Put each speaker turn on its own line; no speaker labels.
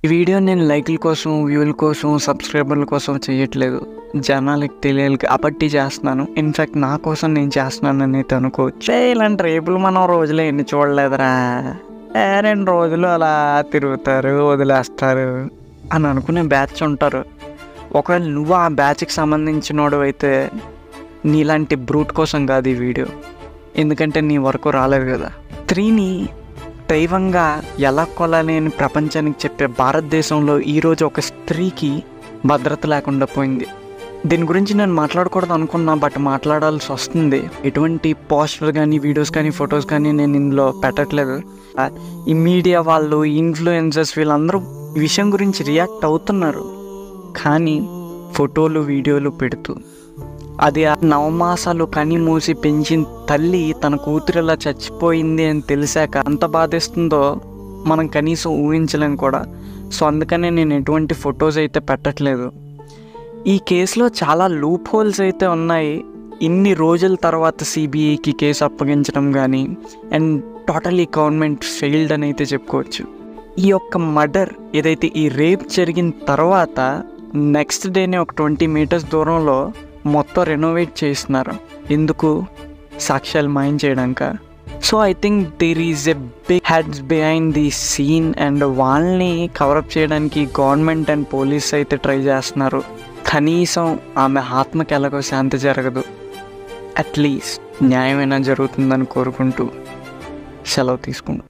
ఈ వీడియో నేను లైక్ల కోసం, వ్యూల కోసం, సబ్స్క్రైబర్ల కోసం చేయట్లేదు. జనాలకి తెలియాలి కాబట్టి చేస్తున్నాను. ఇన్ఫ్యాక్ట్ నా కోసం నేను చేస్తున్నానని అయితే అనుకోవచ్చు. ఇలాంటి రేపులు మనం రోజులో ఎన్ని చూడలేదురా, 2 రోజులు అలా తిరుగుతారు, వదిలేస్తారు అని అనుకునే బ్యాచ్ ఉంటారు. ఒకవేళ నువ్వు ఆ బ్యాచ్కి సంబంధించినోడు అయితే నీలాంటి బ్రూట్ కోసం కాదు ఈ వీడియో, ఎందుకంటే నీ వరకు రాలేదు కదా. స్త్రీని దైవంగా ఎలా కొలాలి అని ప్రపంచానికి చెప్పే భారతదేశంలో ఈరోజు ఒక స్త్రీకి భద్రత లేకుండా పోయింది. దీని గురించి నేను మాట్లాడకూడదు అనుకున్నా, బట్ మాట్లాడాల్సి వస్తుంది. ఎటువంటి పోస్టర్ కానీ, వీడియోస్ కానీ, ఫొటోస్ కానీ నేను ఇందులో పెట్టట్లేదు. ఈ మీడియా వాళ్ళు, ఇన్ఫ్లుయెన్సర్స్ వీళ్ళందరూ ఈ విషయం గురించి రియాక్ట్ అవుతున్నారు, కానీ ఫోటోలు, వీడియోలు పెడుతూ అది 9 మాసాలు కని మూసి పెంచిన తల్లి తన కూతురిలా చచ్చిపోయింది అని తెలిసాక అంత బాధేస్తుందో మనం కనీసం ఊహించలేం కూడా. సో అందుకనే నేను ఎటువంటి ఫొటోస్ అయితే పెట్టట్లేదు. ఈ కేసులో చాలా లూప్ హోల్స్ అయితే ఉన్నాయి. ఇన్ని రోజుల తర్వాత సిబిఐకి కేసు అప్పగించడం కానీ, అండ్ టోటలీ గవర్నమెంట్ ఫెయిల్డ్ అని అయితే చెప్పుకోవచ్చు. ఈ యొక్క మర్డర్ ఏదైతే ఈ రేప్ జరిగిన తర్వాత నెక్స్ట్ డేనే ఒక 20 మీటర్స్ దూరంలో మొత్తం రెనోవేట్ చేస్తున్నారు. ఎందుకు? సాక్ష్యాలు మాయం చేయడానిక. So I think there is a big heads behind the scene, and వాళ్ళని కవరప్ చేయడానికి గవర్నమెంట్ అండ్ పోలీస్ అయితే ట్రై చేస్తున్నారు. కనీసం ఆమె ఆత్మకి ఎలాగో శాంతి జరగదు, అట్లీస్ట్ న్యాయమైనా జరుగుతుందని కోరుకుంటూ సెలవు తీసుకుంటాం.